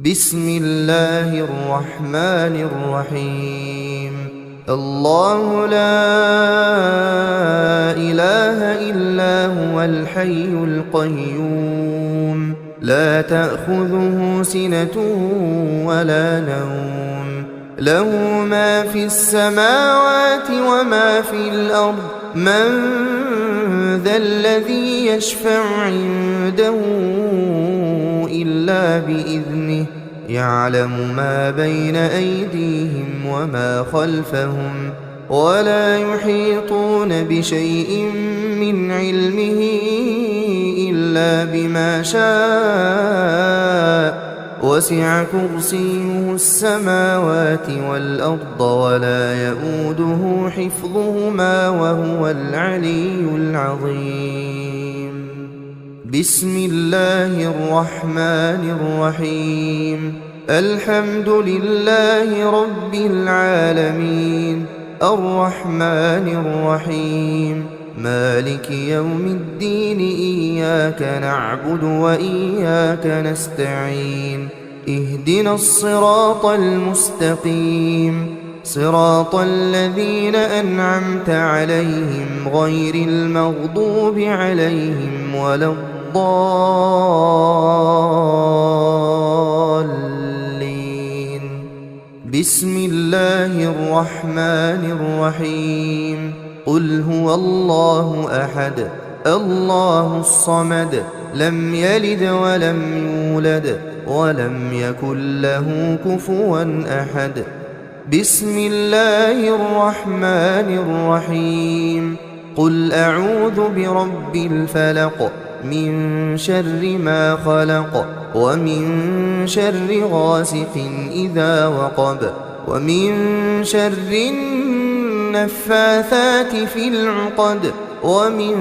بسم الله الرحمن الرحيم. الله لا إله إلا هو الحي القيوم لا تأخذه سنة ولا نوم له ما في السماوات وما في الأرض من ذا الذي يشفع عنده إلا بإذنه يعلم ما بين أيديهم وما خلفهم ولا يحيطون بشيء من علمه إلا بما شاء وسع كرسيه السماوات والأرض ولا يؤوده حفظهما وهو العلي العظيم. بسم الله الرحمن الرحيم. الحمد لله رب العالمين الرحمن الرحيم مالك يوم الدين إياك نعبد وإياك نستعين اهدنا الصراط المستقيم صراط الذين أنعمت عليهم غير المغضوب عليهم ولا الضالين. بسم الله الرحمن الرحيم. قل هو الله أحد الله الصمد لم يلد ولم يولد ولم يكن له كفوا أحد. بسم الله الرحمن الرحيم. قل أعوذ برب الفلق من شر ما خلق ومن شر غاسق إذا وقب ومن شر النفاثات في العقد ومن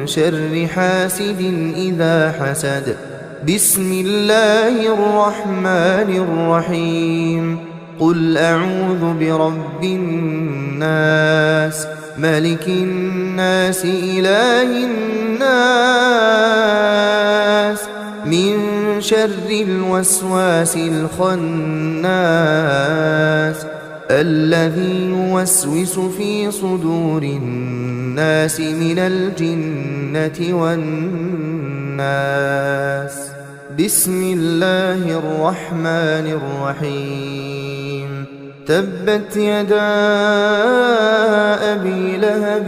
شر حاسد إذا حسد. بسم الله الرحمن الرحيم. قل أعوذ برب الناس ملك الناس إله الناس من شر الوسواس الخناس الذي يوسوس في صدور الناس من الجنة والناس. بسم الله الرحمن الرحيم. تبت يدا أبي لهب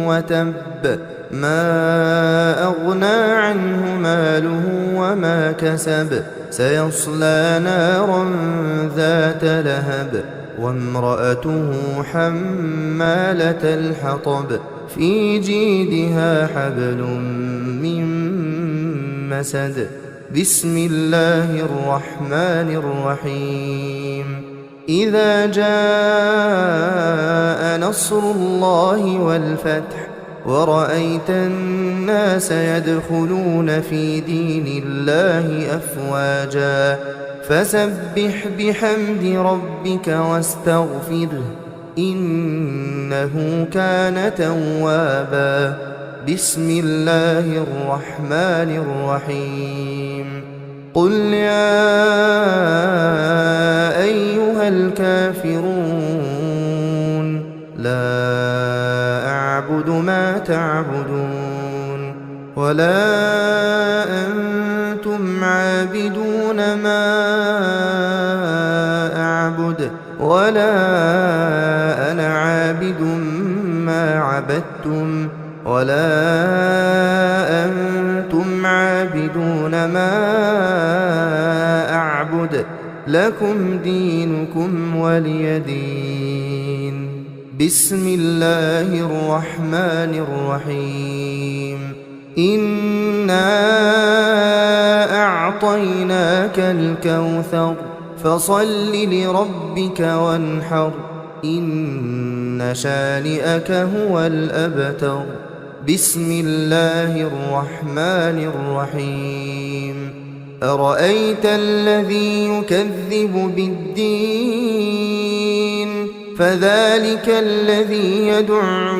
وتب ما أغنى عنه ماله وما كسب سيصلى نارا ذات لهب وامرأته حمالة الحطب في جيدها حبل من مسد. بسم الله الرحمن الرحيم. إذا جاء نصر الله والفتح ورأيت الناس يدخلون في دين الله أفواجا فسبح بحمد ربك واستغفره إنه كان توابا. بسم الله الرحمن الرحيم. قل يا أيها الكافرون لا أعبد ما تعبدون ولا أنتم عابدون ما أعبد ولا أنا عابد ما عبدتم ولا أنتم عابدون ما أعبد لكم دينكم ولي دين. بسم الله الرحمن الرحيم. إنا أعطيناك الكوثر فصل لربك وانحر إن شانئك هو الأبتر. بسم الله الرحمن الرحيم. أرأيت الذي يكذب بالدين فذلك الذي يدع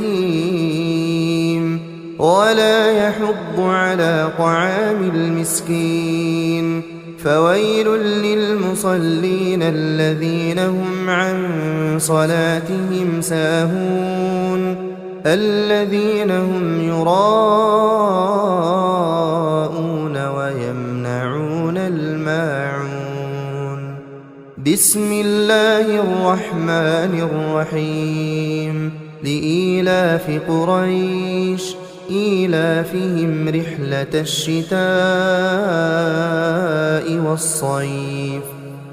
اليتيم ولا يحض على طعام المسكين فويل للمصلين الذين هم عن صلاتهم ساهون الذين هم يراءون ويمنعون الماعون. بسم الله الرحمن الرحيم. لإيلاف قريش إيلافهم رحلة الشتاء والصيف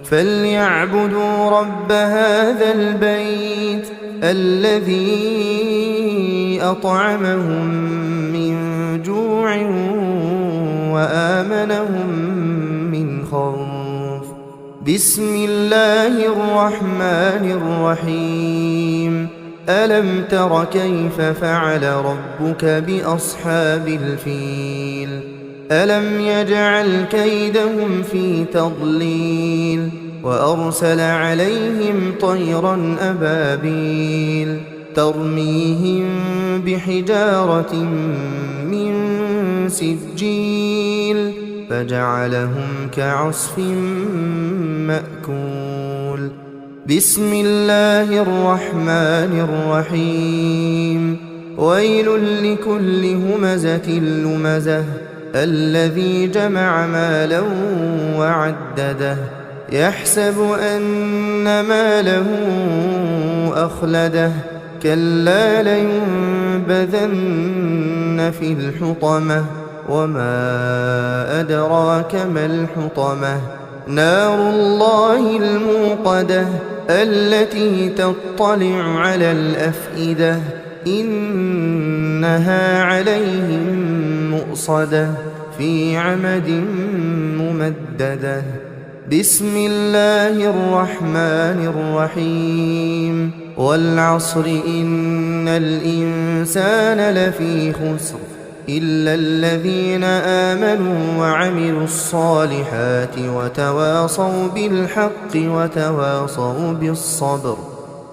فليعبدوا رب هذا البيت الذي أطعمهم من جوع وآمنهم من خوف. بسم الله الرحمن الرحيم. ألم تر كيف فعل ربك بأصحاب الفيل ألم يجعل كيدهم في تضليل وأرسل عليهم طيرا أبابيل ترميهم بحجارة من سجيل فجعلهم كعصف مأكول. بسم الله الرحمن الرحيم. ويل لكل همزة لمزة الذي جمع مالا وعدده يحسب أن ماله أخلده كلا لينبذن في الحطمة وما أدراك ما الحطمة نار الله الموقدة التي تطلع على الأفئدة إنها عليهم مؤصدة في عمد ممددة. بسم الله الرحمن الرحيم. والعصر إن الإنسان لفي خسر إلا الذين آمنوا وعملوا الصالحات وتواصوا بالحق وتواصوا بالصبر.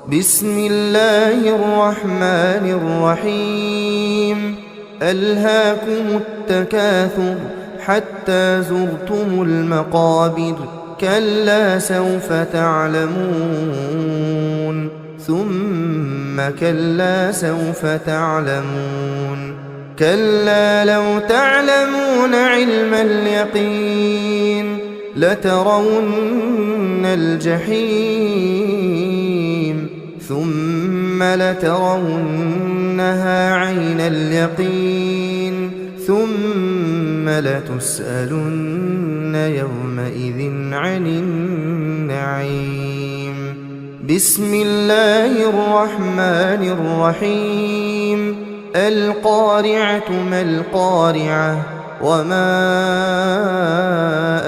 بسم الله الرحمن الرحيم. ألهاكم التكاثر حتى زرتم المقابر كلا سوف تعلمون ثم كلا سوف تعلمون كلا لو تعلمون علم اليقين لترون الجحيم ثم لترونها عين اليقين ثم لتسألن يومئذ عن النعيم. بسم الله الرحمن الرحيم. القارعة ما القارعة وما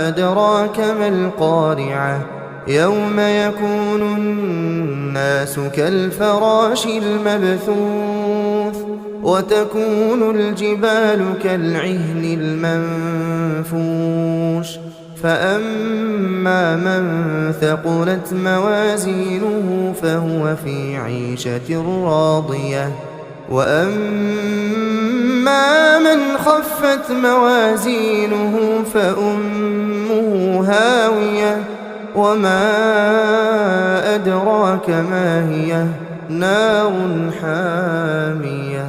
أدراك ما القارعة يوم يكون الناس كالفراش المبثوث وتكون الجبال كالعهن المنفوش فأما من ثقلت موازينه فهو في عيشة راضية وأما من خفت موازينه فأمه هاوية وما أدراك ما هي نار حامية.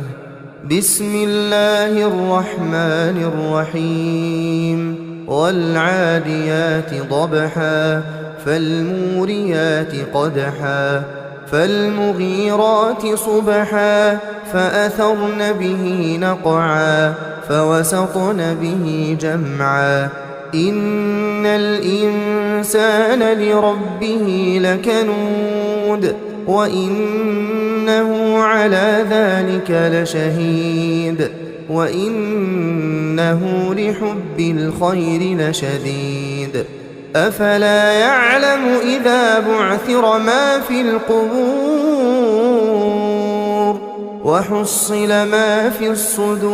بسم الله الرحمن الرحيم. والعاديات ضبحا فالموريات قدحا فالمغيرات صبحا فأثرن به نقعا فوسطن به جمعا إن الإنسان لربه لكنود وإنه على ذلك لشهيد وإنه لحب الخير لشديد. أفلا يعلم إذا بعثر ما في القبور وحصل ما في الصدور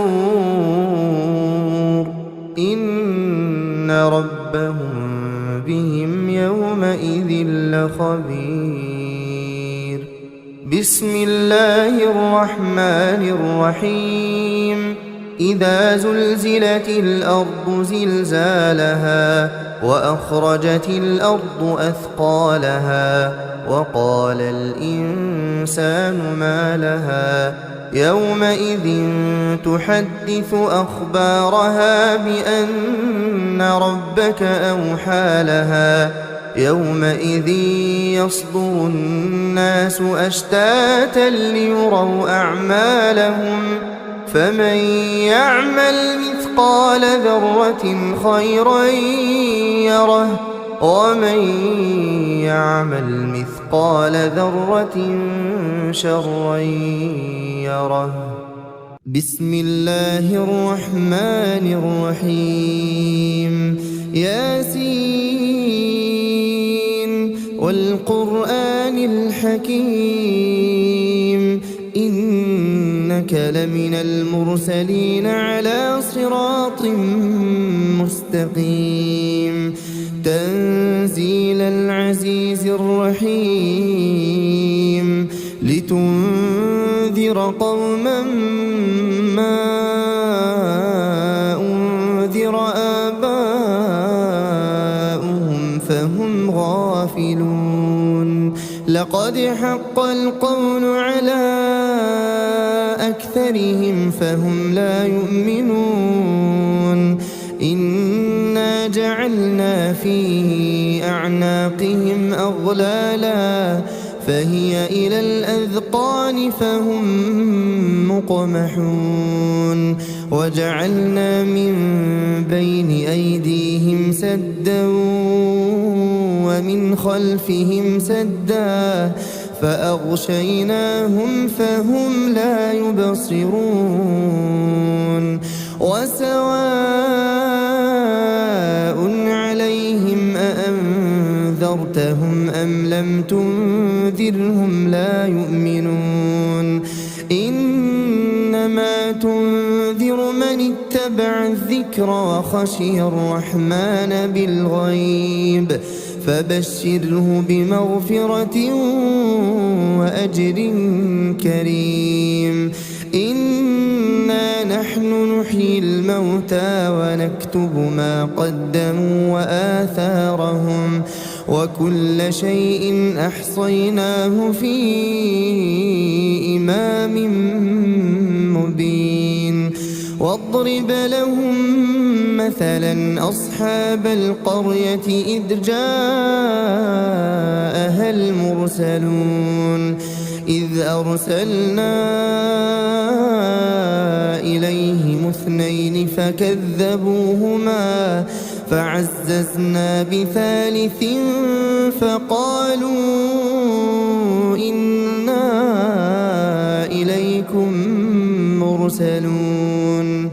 إن ربهم بهم يومئذ لخبير. بسم الله الرحمن الرحيم. إذا زلزلت الأرض زلزالها وأخرجت الأرض أثقالها وقال الإنسان ما لها يومئذ تحدث أخبارها بأن ربك أوحى لها يومئذ يصدر الناس أشتاتا ليروا أعمالهم فمن يعمل مثقال ذرة خيرا يره ومن يعمل مثقال ذرة شرا يره. بسم الله الرحمن الرحيم. ياسين والقرآن الحكيم إنك لمن المرسلين على صراط مستقيم تنزيل العزيز الرحيم لتنذر قوما ما أنذر آباؤهم فهم غافلون لقد حق القول على أكثرهم فهم لا يؤمنون إنا جعلنا في أعناقهم أغلالا فهي إلى الأذقان فهم مقمحون وجعلنا من بين أيديهم سدا ومن خلفهم سدا فأغشيناهم فهم لا يبصرون وسواء عليهم أأنذرتهم أم لم تنذرهم لا يؤمنون إنما تنذر من اتبع الذكر وخشي الرحمن بالغيب فبشره بمغفرة وأجر كريم إنا نحن نحيي الموتى ونكتب ما قدموا وآثارهم وكل شيء أحصيناه في إمام مبين واضرب لهم مثلا أصحاب القرية إذ جاءها المرسلون إذ أرسلنا إليهم اثنين فكذبوهما فعززنا بثالث فقالوا إنا إليكم مرسلون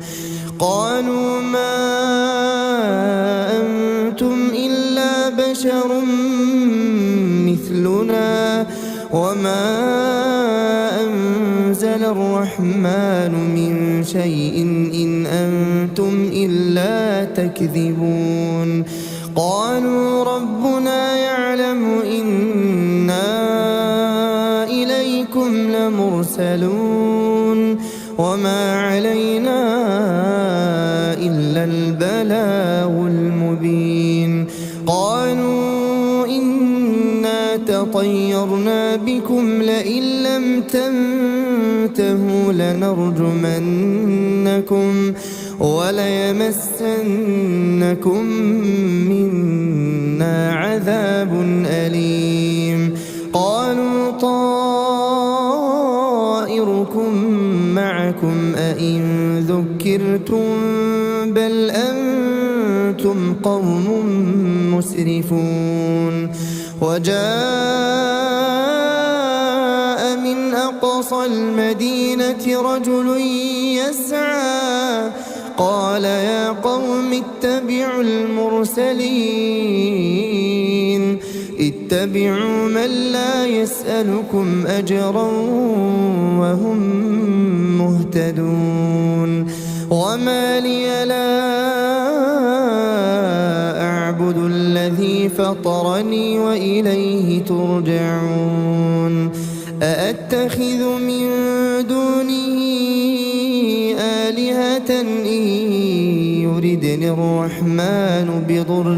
قالوا ما أنتم إلا بشر مثلنا وما أنزل الرحمن من شيء إن أنتم إلا تكذبون قالوا ربنا يعلم إنا إليكم لمرسلون وما علينا إلا البلاغ المبين قالوا إنا تطيرنا بكم لئن لم تنتهوا لنرجمنكم وليمسنكم منا عذاب أليم قالوا طائركم معكم أئن ذكرتم بل أنتم قوم مسرفون وجاء من أقصى المدينة رجل يسعى قال يا قوم اتبعوا المرسلين اتبعوا من لا يسألكم أجرا وهم مهتدون وما لي لا أعبد الذي فطرني وإليه ترجعون أأتخذ من دونه آلهة إن يردني الرحمن بضر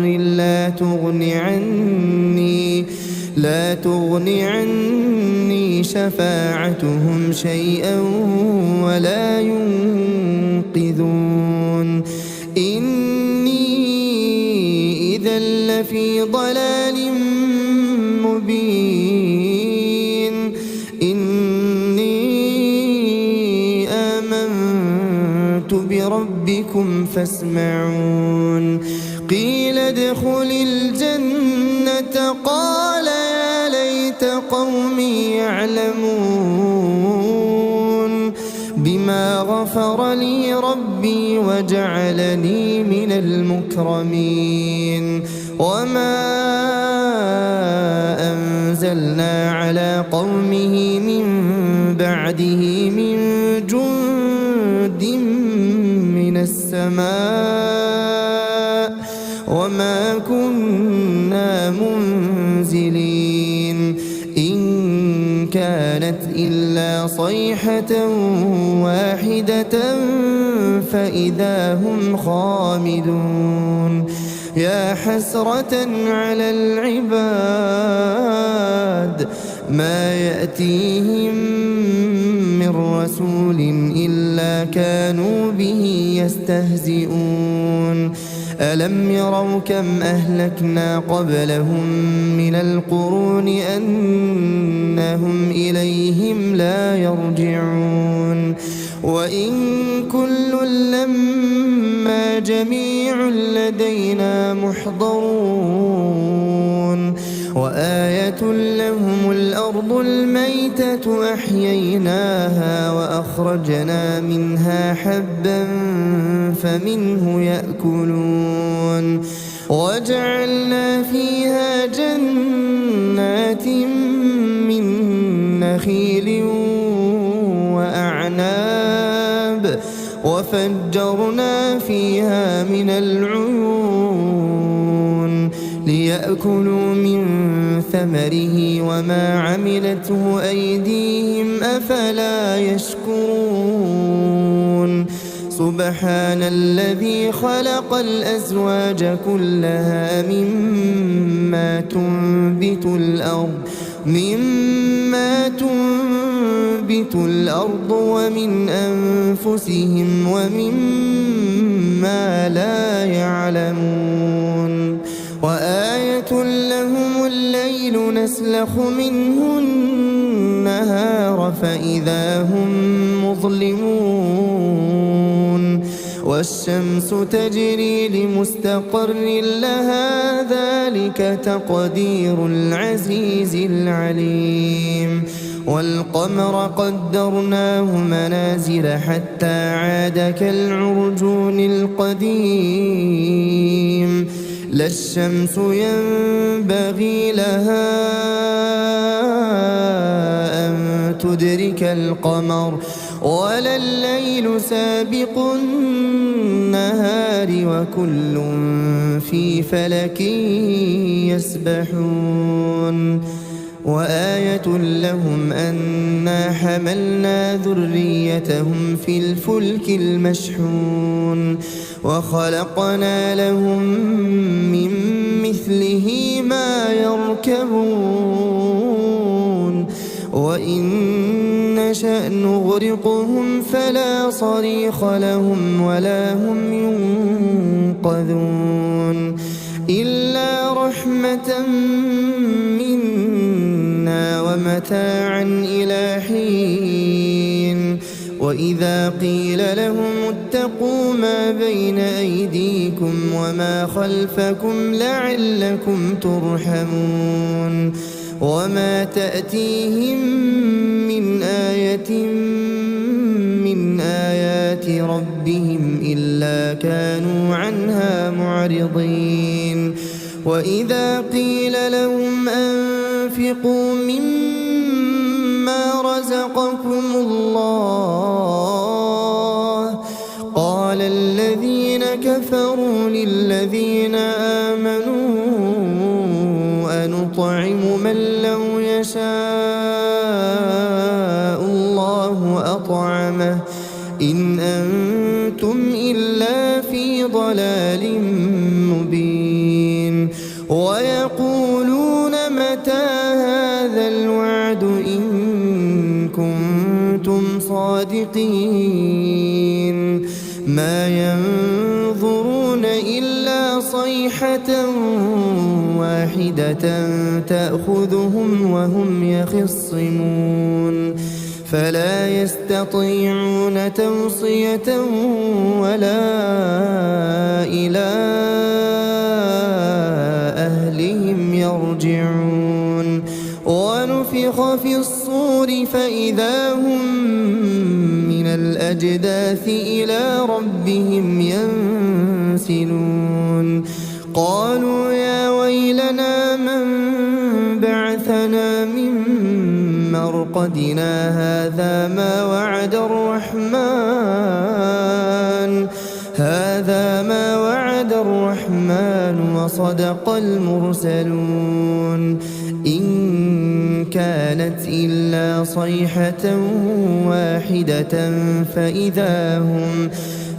لا تغني عني شفاعتهم شيئا ولا ينقذون إني إذا لفي ضلال مبين إني آمنت بربكم فاسمعون قيل ادخل الجنة قال يا ليت قومي يعلمون بما غفر لي ربي وجعلني من المكرمين وما أنزلنا على قومه من بعده من جند من السماء وما كنا منزلين إن كانت إلا صيحة واحدة فإذا هم خامدون يا حسرة على العباد ما يأتيهم من رسول إلا كانوا به يستهزئون ألم يروا كم أهلكنا قبلهم من القرون أنهم إليهم لا يرجعون وإن كل لما جميع لدينا محضرون وآية لهم الأرض الميتة أحييناها وأخرجنا منها حبا فمنه يأكلون وجعلنا فيها جنات من نخيل وأعناب وفجرنا فيها من العيون ليأكلوا من ثمره وما عملته أيديهم أفلا يشكرون سبحان الذي خلق الأزواج كلها مما تنبت الأرض ومن أنفسهم ومما لا يعلمون وآية لهم الليل نسلخ منه النهار فإذا هم مظلمون والشمس تجري لمستقر لها ذلك تقدير العزيز العليم والقمر قدرناه منازل حتى عاد كالعرجون القديم لا الشمس ينبغي لها أن تدرك القمر ولا الليل سابق النهار وكل في فلك يسبحون وآية لهم أنا حملنا ذريتهم في الفلك المشحون وخلقنا لهم من مثله ما يركبون وإن نشأ نغرقهم فلا صريخ لهم ولا هم ينقذون إلا رحمة منا ومتاعا إلى حين وإذا قيل لهم اتقوا ما بين أيديكم وما خلفكم لعلكم ترحمون وما تأتيهم من آية من آيات ربهم إلا كانوا عنها معرضين وإذا قيل لهم أنفقوا مما رزقكم الله قال الذين كفروا للذين آمنوا أنطعم من لو يشاء الله أطعمه إن أنتم ويقولون متى هذا الوعد إن كنتم صادقين ما ينظرون إلا صيحة واحدة تأخذهم وهم يخصمون فلا يستطيعون توصية ولا إلى أهلهم يرجعون ونفخ في الصور فإذا هم من الأجداث إلى ربهم ينسلون قالوا يا ويلنا من بعثنا من مرقدنا هذا ما وعد الرحمن وصدق المرسلون إن كانت إلا صيحة واحدة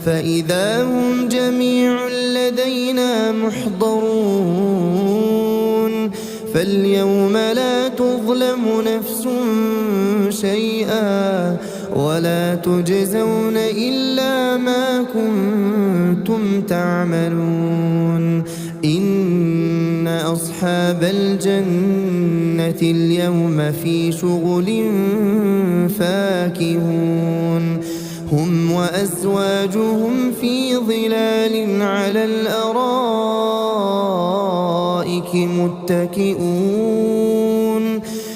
فإذا هم جميع لدينا محضرون فاليوم لا تظلم نفس شيئا ولا تجزون إلا ما كنتم تعملون إن أصحاب الجنة اليوم في شغل فاكهون هم وأزواجهم في ظلال على الأرائك متكئون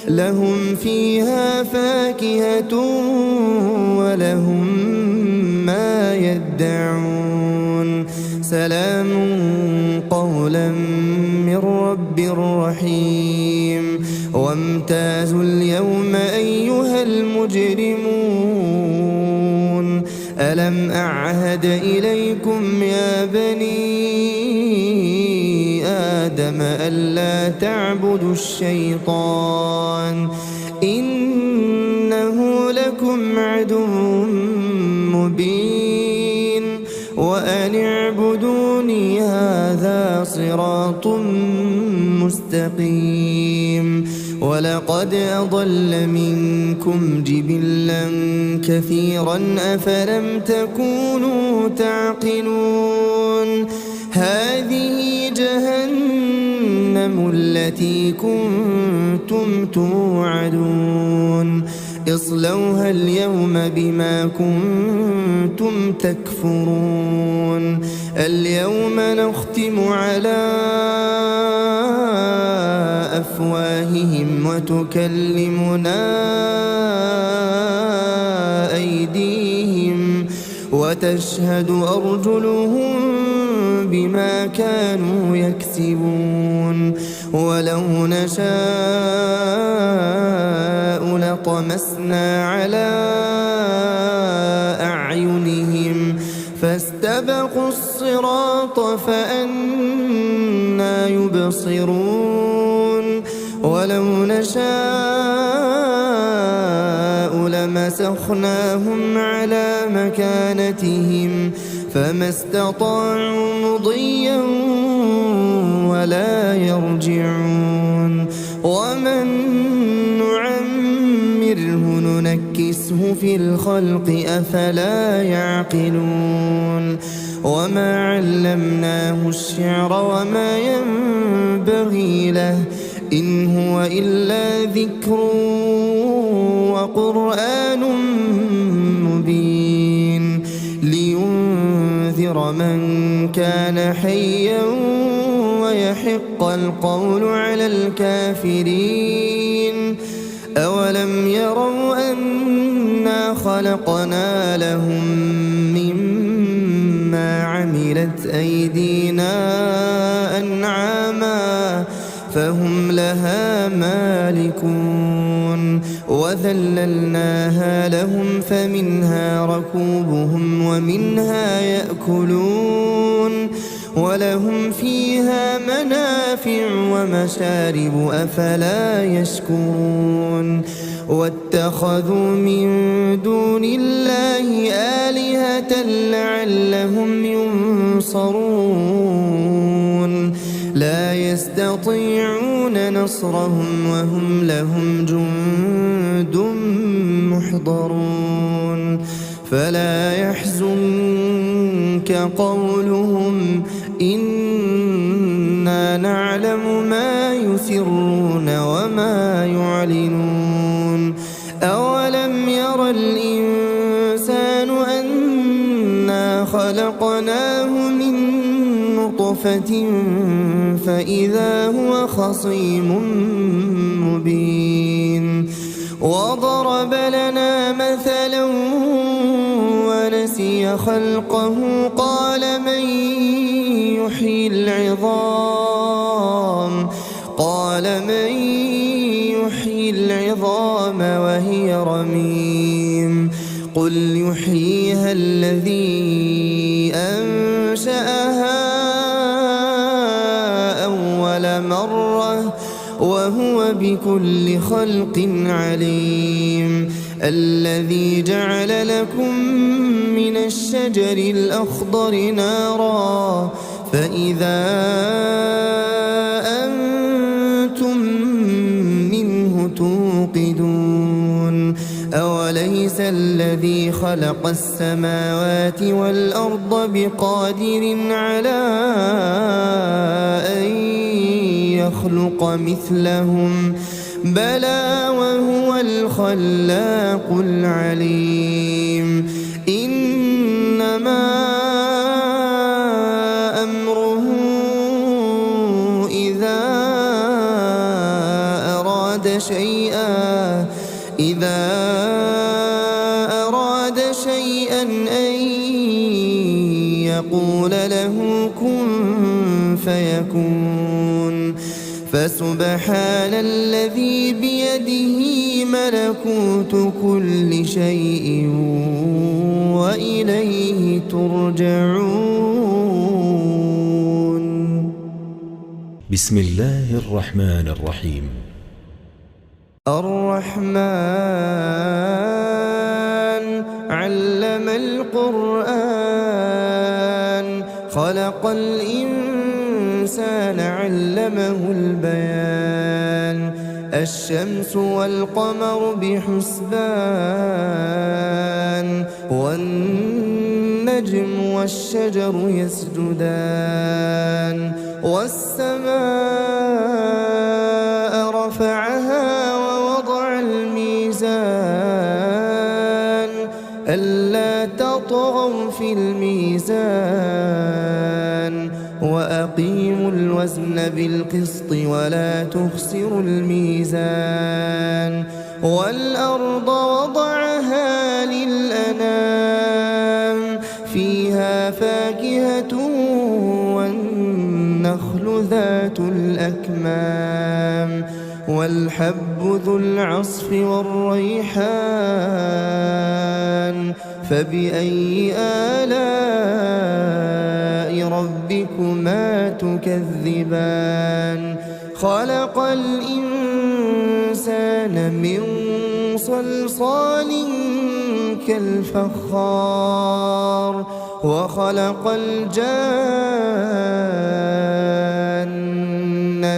لهم فيها فاكهة ولهم ما يدعون سلام قولا من رب رحيم وامتازوا اليوم أيها المجرمون ألم أعهد إليكم يا بني آدم ألا تعبدوا الشيطان إنه لكم عدو مبين وأن اعبدوني هذا صراط مستقيم ولقد أضل منكم جبلا كثيرا أفلم تكونوا تعقلون هذه جهنم التي كنتم توعدون اصلوها اليوم بما كنتم تكفرون اليوم نختم على أفواههم وتكلمنا أيديهم وتشهد أرجلهم بما كانوا يكسبون ولو نشاء لطمسنا على أعينهم فاستبقوا الصراط فأنى يبصرون ولو نشاء لمسخناهم على مكانتهم فما استطاعوا مضيا ولا يرجعون ومن نعمره ننكسه في الخلق أفلا يعقلون وما علمناه الشعر وما ينبغي له إن هو إلا ذكر وقرآن مبين لينذر من كان حيا ويحق القول على الكافرين أولم يروا أنا خلقنا لهم مما عملت أيدينا أنعاما فهم لها مالكون وذللناها لهم فمنها ركوبهم ومنها يأكلون ولهم فيها منافع ومشارب أفلا يشكرون واتخذوا من دون الله آلهة لعلهم ينصرون لا يستطيعون نصرهم وهم لهم جند محضرون فلا يحزنك قولهم إنا نعلم ما يسرون وما يعلنون أولم ير الإنسان أنا خلقناه من نطفة فإذا هو خصيم مبين وضرب لنا مثلا ونسي خلقه قال من يحيي العظام وهي رميم قل يحييها الذي أنشأها أول مرة وهو بكل خلق عليم الذي جعل لكم من الشجر الأخضر نارا فإذا أنتم منه توقدون أوليس الذي خلق السماوات والأرض بقادر على أن يخلق مثلهم بلى وهو الخلاق العليم إنما أمره إذا أراد شيئا أن يقول له كن فيكون فسبحان الذي بيده ملكوت كل شيء وإليه ترجعون. بسم الله الرحمن الرحيم. الرحمن علم القرآن خلق الإنسان علمه البيان الشمس والقمر بحسبان والنجم والشجر يسجدان والسماء رفعها ووضع الميزان ألا تطغوا في الميزان وأقيموا الوزن بالقسط ولا تخسروا الميزان والأرض وضعها للأنام فيها فاكهة والنخل ذات الأكمام والحب ذو العصف والريحان فبأي آلاء ربكما تكذبان خلق الإنسان من صلصال كالفخار وخلق الجان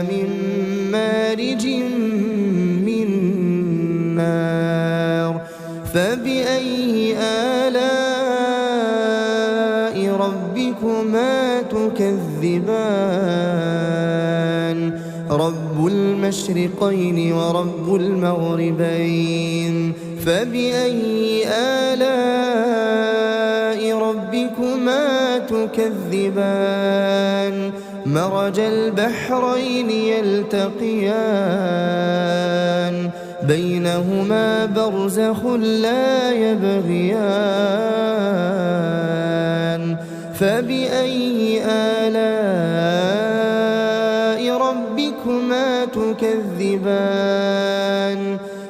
من مارج من نار فبأي آلاء ربكما تكذبان رب المشرقين ورب المغربين فبأي آلاء ربكما تكذبان مرج البحرين يلتقيان بينهما برزخ لا يبغيان فبأي آلاء ربكما تكذبان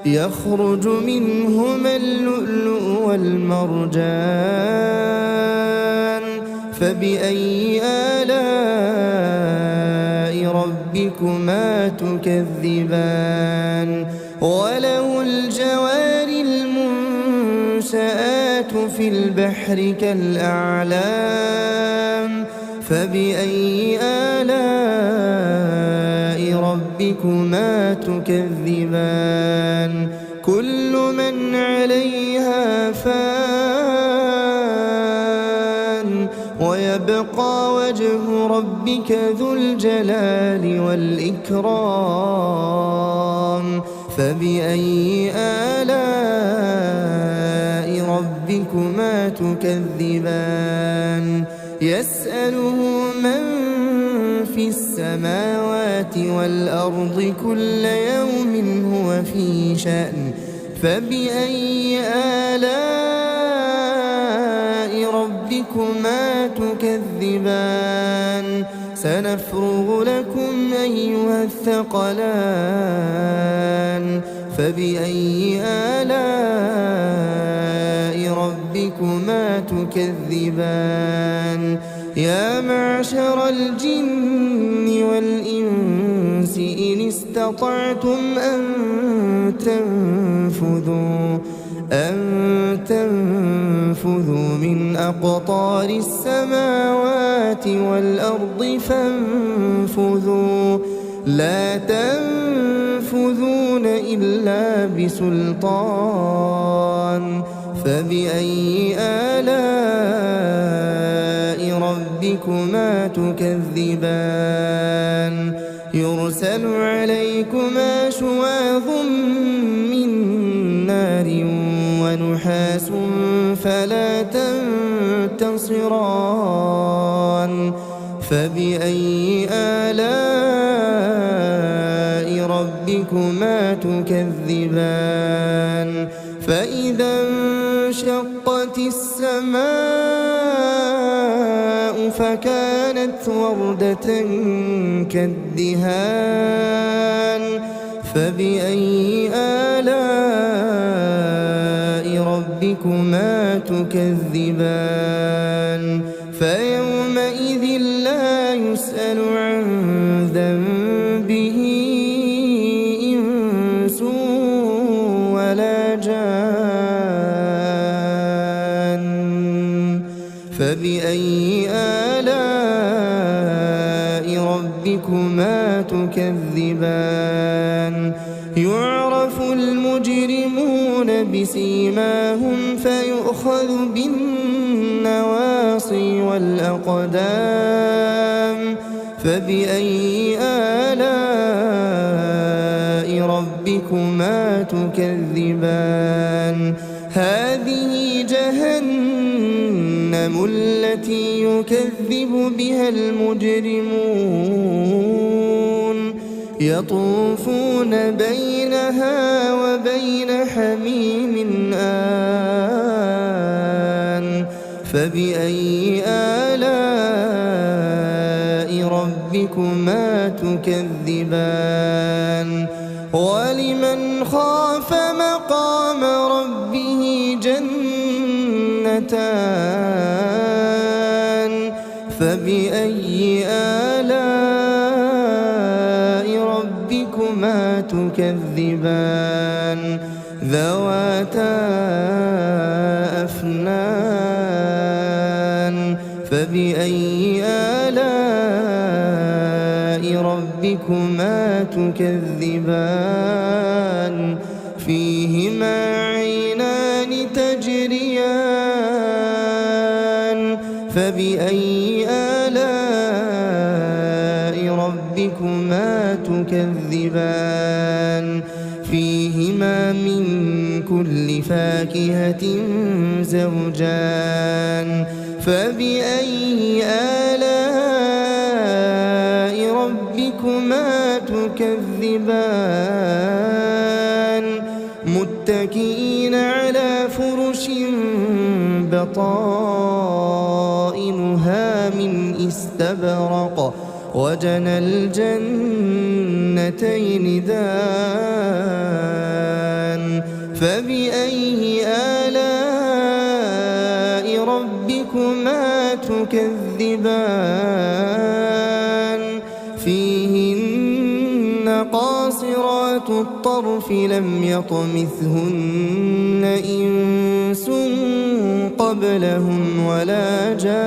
يخرج منهما اللؤلؤ والمرجان فبأي آلاء ربكما تكذبان وله الجوار المنشآت في البحر كالأعلام فبأي آلاء ربكما تكذبان كل من عليها فان ويبقى وجه ربك ذو الجلال والإكرام فبأي آلاء ربكما تكذبان يسأله من في السماوات والأرض كل يوم هو في شأن فبأي آلاء ربكما تكذبان سنفرغ لكم أيها الثقلان فبأي آلاء ربكما تكذبان يا معشر الجن والإنس إن استطعتم أن تنفذوا من أقطار السماوات والأرض فانفذوا لا تنفذون إلا بسلطان فبأي آلاء ربكما تكذبان يرسل عليكما شواظ من نار ونحاس فلا تنتصران فبأي آلاء ربكما تكذبان فإذا انشقت السماء فكانت وردة كالدهان فبأي آلاء ربكما تكذبان فيومئذ لا يسأل عن ذنبه إنس ولا جان فبأي آلاء ربكما تكذبان يعرف المجرمون بسيماهم فيؤخذ بالنواصي والأقدام فبأي آلاء ربكما تكذبان هذه جهنم التي يكذب بها المجرمون يطوفون بينها وبين حميم آن فبأي آلاء ربكما تكذبان ولمن خاف مقام ربه جنتان فبأي آلاء ربكما تكذبان ذواتا أفنان فبأي آلاء ربكما تكذبان فيهما عينان تجريان فبأي آلاء ربكما تكذبان فيهما من كل فاكهة زوجان فبأي آلاء ربكما تكذبان متكئين على فرش بطائنها من استبرق وجنى الجنتين دان فبأي آلاء ربكما تكذبان فيهن قاصرات الطرف لم يطمثهن إنس قبلهم ولا جان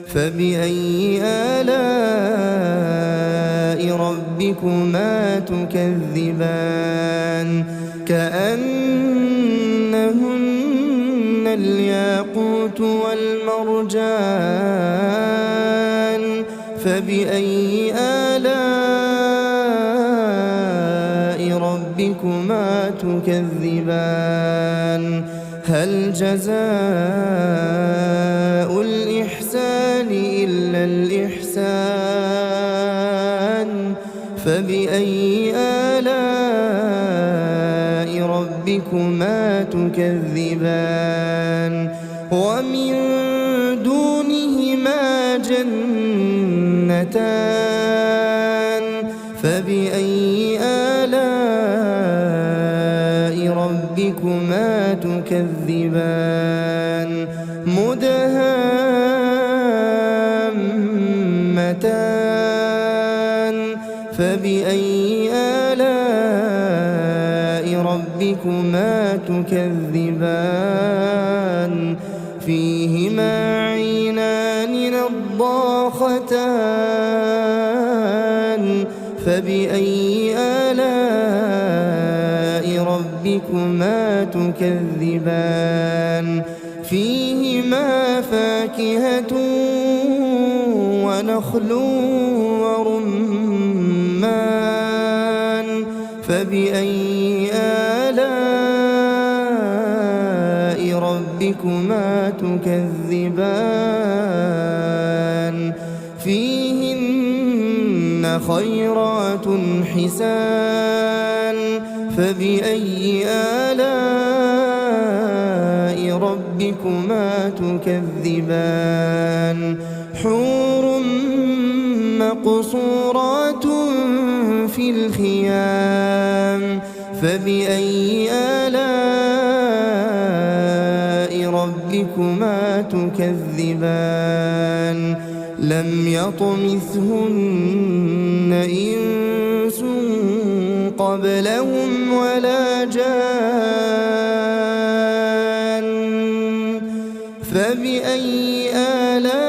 فبأي آلاء ربكما تكذبان كأنهن الياقوت والمرجان فبأي آلاء ربكما تكذبان هل جزاء الإحسان إلا الإحسان فبأي آلاء ربكما تكذبان ومن دونهما جنتان فبأي آلاء ربكما تكذبان مدهامتان فبأي آلاء ربكما تكذبان فيهما عينان نضاختان فبأي آلاء ربكما تكذبان فيهما فاكهة ونخل ورمان فبأي آلاء ربكما تكذبان فيهن خيرات حسان فبأي آلاء ربكما تكذبان حور مقصورات في الخيام فبأي آلاء ربكما تكذبان لم يطمثهن إنس قبلهم ولا جان فبأي آلاء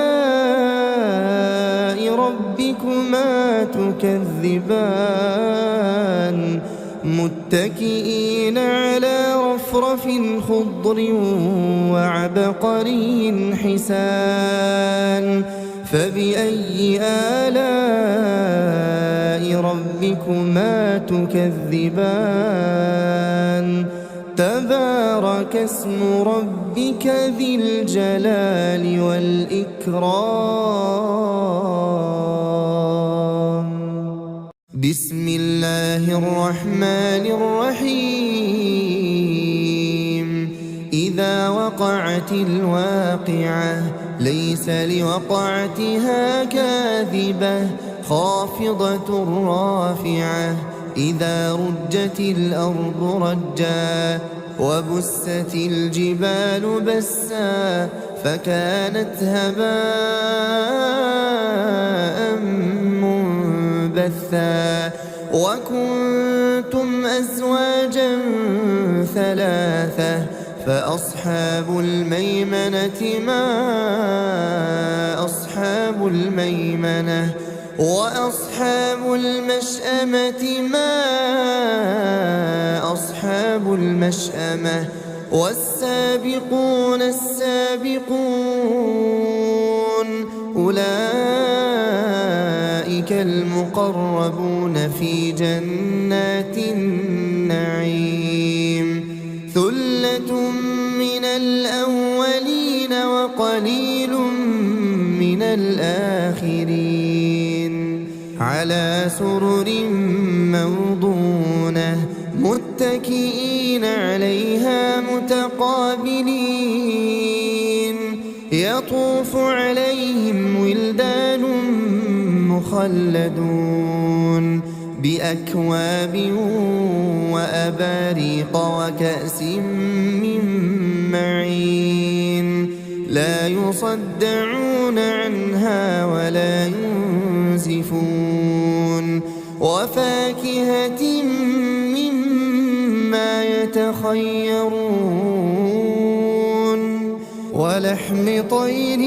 ربكما تكذبان متكئين على رفرف خضر وعبقري حسان فبأي آلاء ربكما تكذبان تبارك اسم ربك ذي الجلال والإكرام بسم الله الرحمن الرحيم إذا وقعت الواقعة ليس لوقعتها كاذبة خافضة رافعة إذا رجت الأرض رجا وبست الجبال بسا فكانت هباء منبثا وكنتم أزواجا ثلاثة فأصحاب الميمنة ما أصحاب الميمنة وأصحاب المشأمة ما أصحاب المشأمة والسابقون السابقون أولئك المقربون في جنات النعيم ثلة من الأولين وقليل من الآخرين على سرر موضونة متكئين عليها متقابلين يطوف عليهم ولدان مخلدون بأكواب وأباريق وكأس من معين لا يصدعون عنها ولا ينزفون يزلفون وفاكهة مما يتخيرون ولحم طير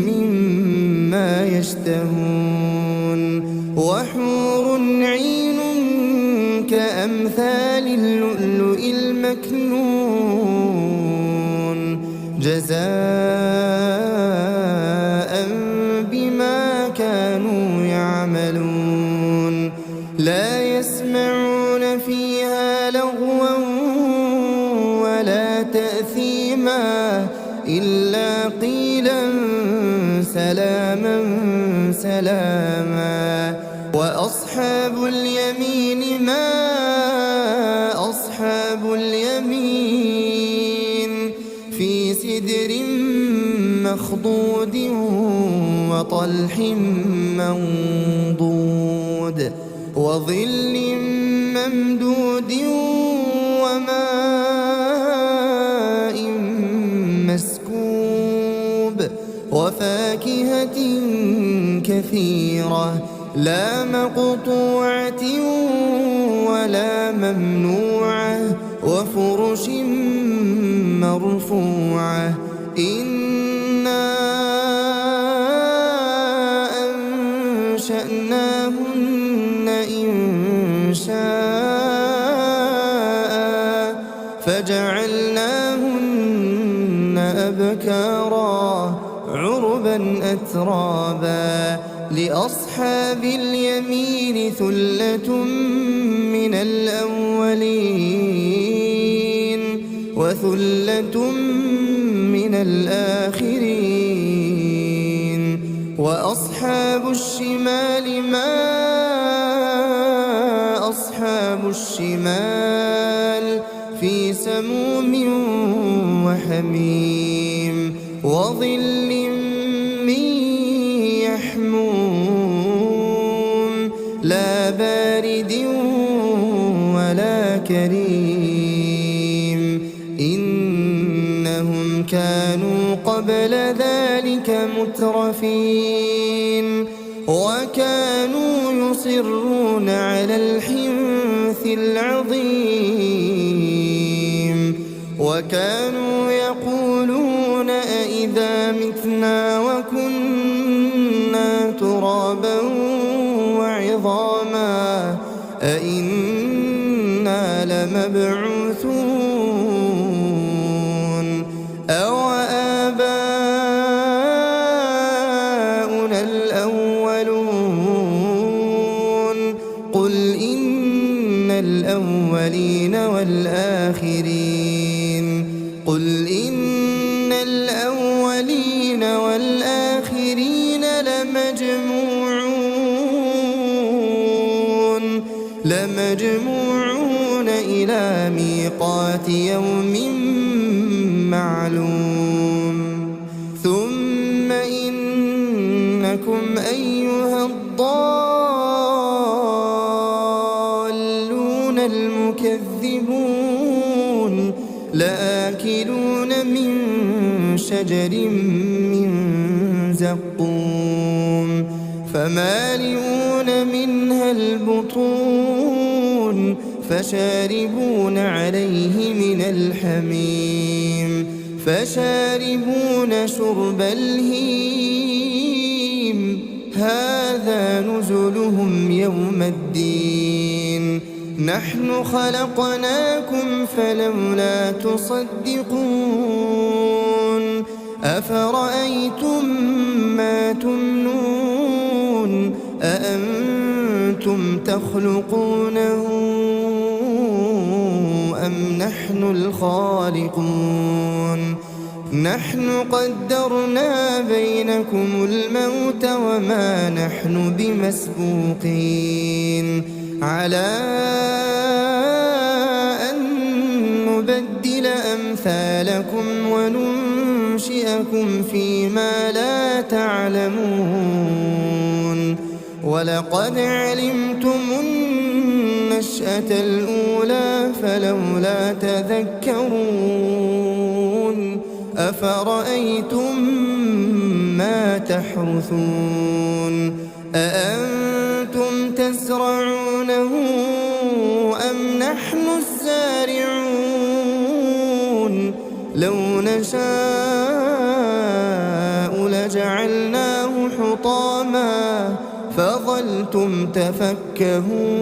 مما يشتهون وحور عين كأمثال اللؤلؤ المكنون جزاء بما كانوا يعملون لا يسمعون فيها لغوا ولا تأثيما إلا قيلا سلاما سلاما وأصحاب اليمين ما أصحاب اليمين في سدر مخضود وطلح منضود وظل ممدود وماء مسكوب وفاكهة كثيرة لا مقطوعة ولا ممنوعة وفرش مرفوعة إنا أنشأناهن إنشاء فجعلناهن أبكارا عربا أترابا لأصحاب اليمين ثلة من الأولين وثلة من الآخرين وأصحاب الشمال ما أصحاب الشمال في سموم وحميم وظل من يحموم لا بارد ولا كريم إنهم كانوا قبل ذلك مترفين وكانوا يصرون على الحنث العظيم وكانوا يقولون أئذا متنا وكنا ترابا وعظاما أئنا لمبعوثون أو آباؤنا الأولون قل إن الأولين والآخرين قل إن الأولين والآخرين لمجموعون إلى ميقات يوم معلوم ثم إنكم أيها الضالون المكذبون لآكلون من شجر من زقوم فمالئون منها البطون فشاربون عليه من الحميم فشاربون شرب الهيم هذا نزلهم يوم الدين نحن خلقناكم فلولا تصدقون أفرأيتم ما تمنون أأنتم تخلقونه أم نحن الخالقون نحن قدرنا بينكم الموت وما نحن بمسبوقين على أن نبدل أمثالكم وننشئكم فيما لا تعلمون ولقد علمتم النشأة الأولى فلولا تذكرون أفرأيتم ما تحرثون أأنتم تزرعونه أم نحن الزارعون لو نشاء لجعلناه حطاما فظلتم تفكهون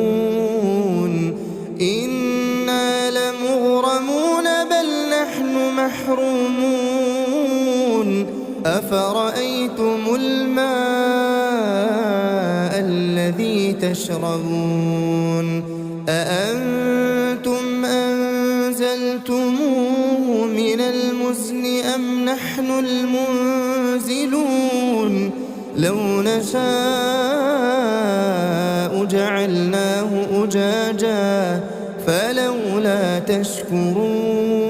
إنا لمغرمون بل نحن محرومون أفرأيتم الماء الذي تشربون أأنتم أنزلتموه من المزن أم نحن المنزلون لو نشاء جعلناه أجاجا فلولا تشكرون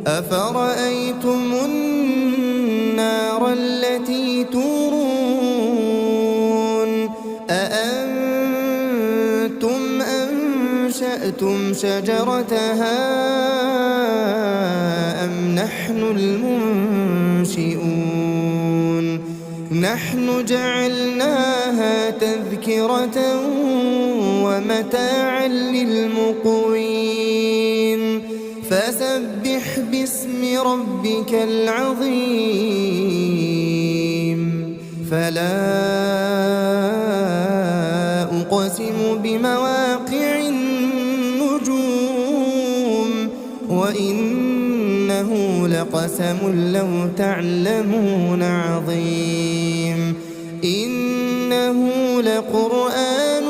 أفرأيتم النار التي تورون أأنتم أنشأتم شجرتها أم نحن المنشئون نحن جعلناها تذكرة ومتاعا للمقوين فسبح باسم ربك العظيم فلا أقسم بمواقع النجوم وإنه لقسم لو تعلمون عظيم إنه لقرآن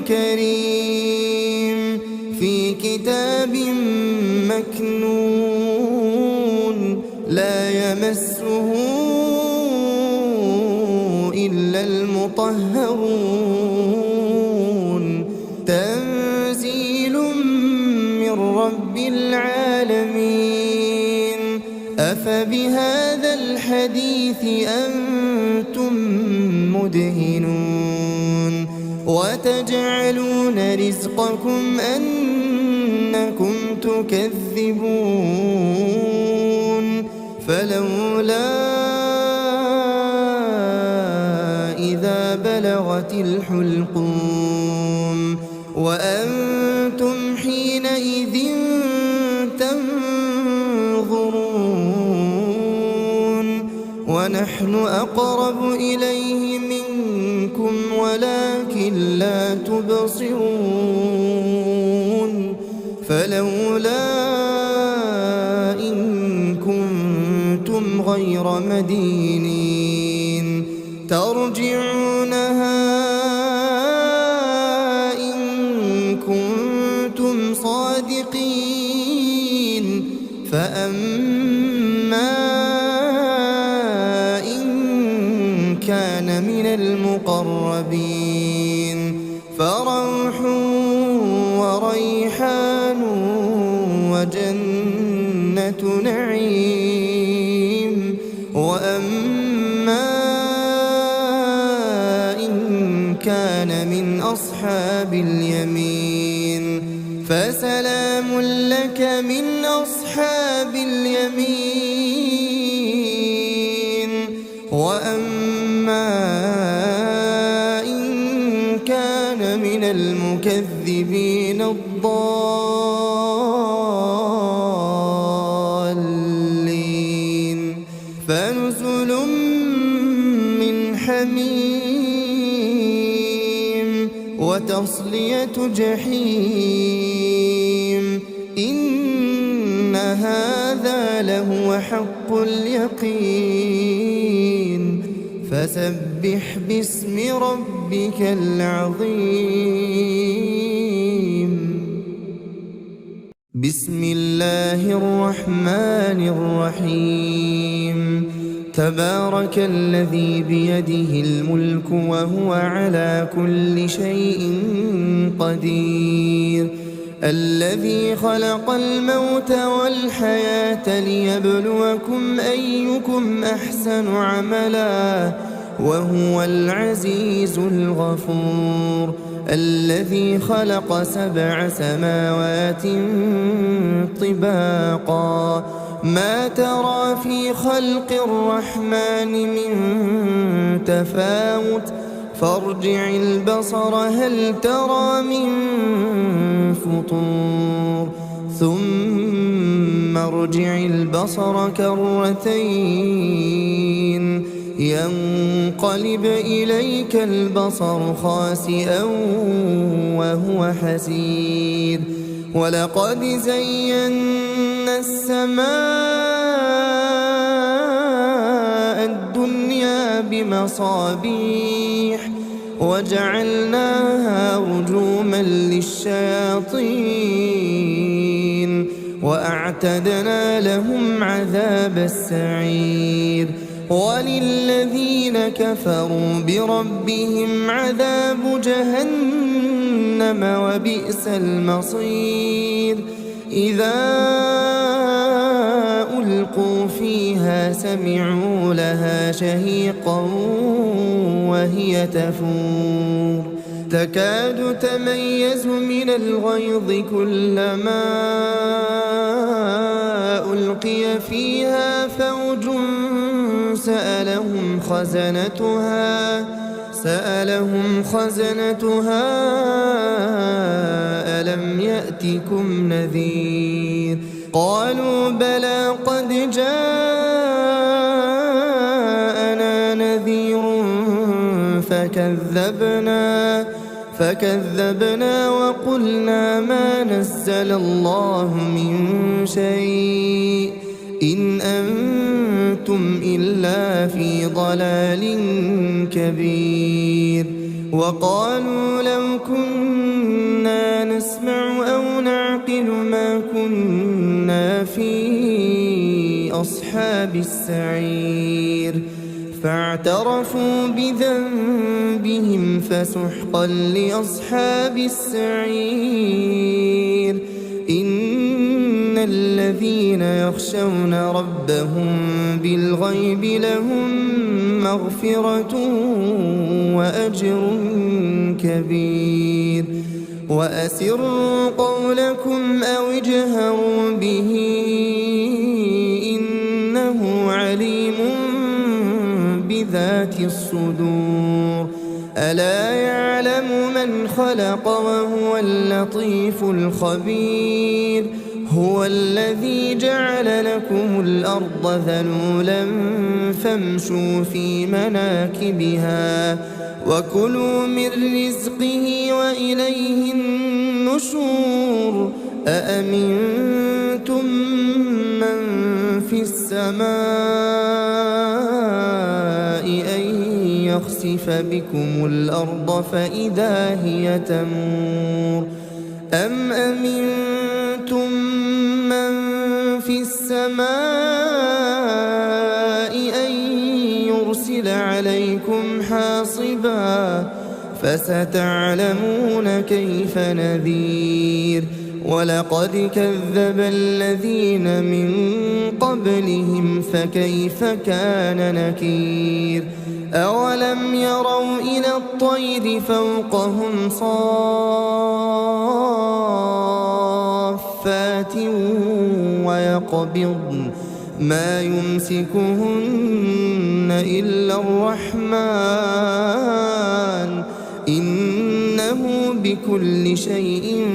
كريم في كتاب مكنون لا يمسه إلا المطهرون تنزيل من رب العالمين أفبهذا الحديث أنتم مدهنون وتجعلون رزقكم أنكم تكذبون فلولا إذا بلغت الحلقوم وأنتم حينئذ تنظرون ونحن أقرب إليه منكم ولكن لا تبصرون فلولا إن كنتم غير مدينين ترجعونها إن كنتم صادقين فأما إن كان من المقربين فروح وريحان وجنة نعيم وأما إن كان من أصحاب اليمين فسلام لك من أصحاب اليمين وأما إن كان من المكذبين الضالين فنزل من حميم وتصلية جحيم إن هذا لهو حق اليقين فسبح باسم ربك العظيم بسم الله الرحمن الرحيم تبارك الذي بيده الملك وهو على كل شيء قدير الذي خلق الموت والحياة ليبلوكم أيكم أحسن عملا وهو العزيز الغفور الذي خلق 7 سماوات طباقا ما ترى في خلق الرحمن من تفاوت فارجع البصر هل ترى من فطور ثم ارجع البصر كرتين ينقلب إليك البصر خاسئا وهو حسير ولقد زينا السماء الدنيا بمصابيح وجعلناها رجوما للشياطين وأعتدنا لهم عذاب السعير وللذين كفروا بربهم عذاب جهنم وبئس المصير إذا ألقوا فيها سمعوا لها شهيقا وهي تفور تكاد تميز من الغيظ كلما ألقي فيها فوج سألهم خزنتها ألم يأتكم نذير قالوا بلى قد جاءنا نذير فكذبنا وقلنا ما نزل الله من شيء إن أنتم إلا في ضلال كبير وقالوا لو كنا نسمع أو نعقل ما كنا في أصحاب السعير فاعترفوا بذنبهم فسحقا لأصحاب السعير إن الذين يخشون ربهم بالغيب لهم مغفرة وأجر كبير وأسروا قولكم أو اجهروا به إنه عليم بذات الصدور ألا يعلم من خلق وهو اللطيف الخبير هو الذي جعل لكم الأرض ذلولا فامشوا في مناكبها وكلوا من رزقه وإليه النشور أأمنتم من في السماء أن يخسف بكم الأرض فإذا هي تمور أم أمنتم من في السماء أن يرسل عليكم حاصبا فستعلمون كيف نذير ولقد كذب الذين من قبلهم فكيف كان نكير أولم يروا إلى الطير فوقهم صافات ويقبضن ما يمسكهن إلا الرحمن إنه بكل شيء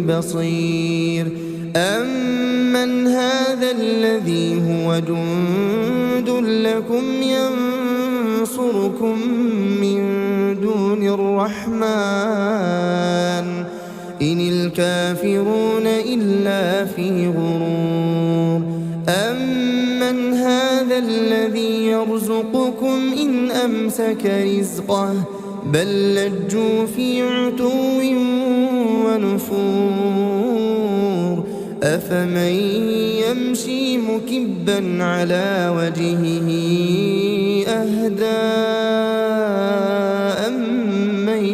بصير أمن هذا الذي هو جند لكم ينصركم من دون الرحمن إن الكافرون إلا في غرور أمن هذا الذي يرزقكم إن أمسك رزقه بل لجوا في عتو ونفور أفمن يمشي مكبا على وجهه أهدى أمن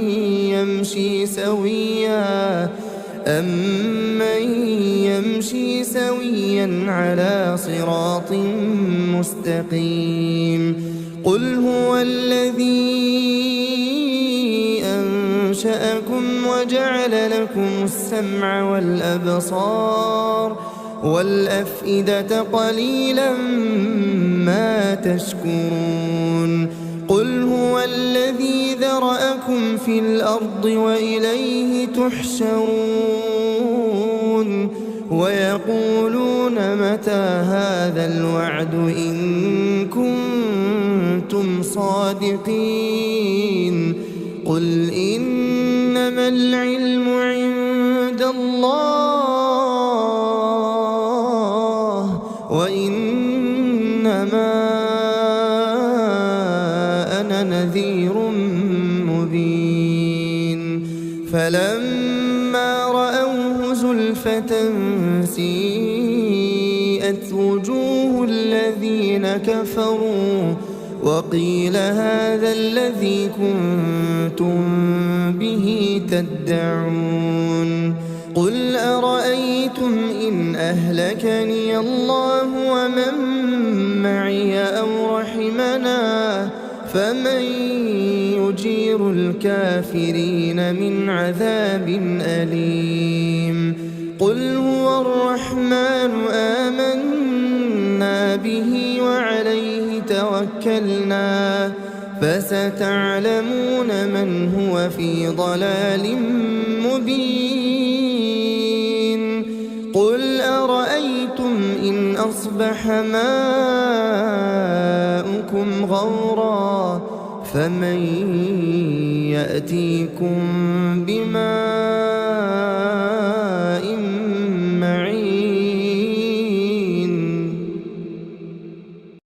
يمشي سويا على صراط مستقيم قل هو الذي أنشأكم وجعل لكم السمع والأبصار والأفئدة قليلا ما تشكرون قل هو الذي ذرأكم في الأرض وإليه تحشرون ويقولون متى هذا الوعد إن كنتم صادقين قل إنما العلم عند الله وإنما أنا نذير مبين فلما رأوه زلفة سيئت وجوه الذين كفروا وقيل هذا الذي كنتم به تدعون قل أرأيتم إن أهلكني الله ومن معي أو رحمنا فمن يجير الكافرين من عذاب أليم قل هو الرحمن آمنا به وعليه توكلنا فستعلمون من هو في ضلال مبين قل أرأيتم إن أصبح ماؤكم غورا فمن يأتيكم بماء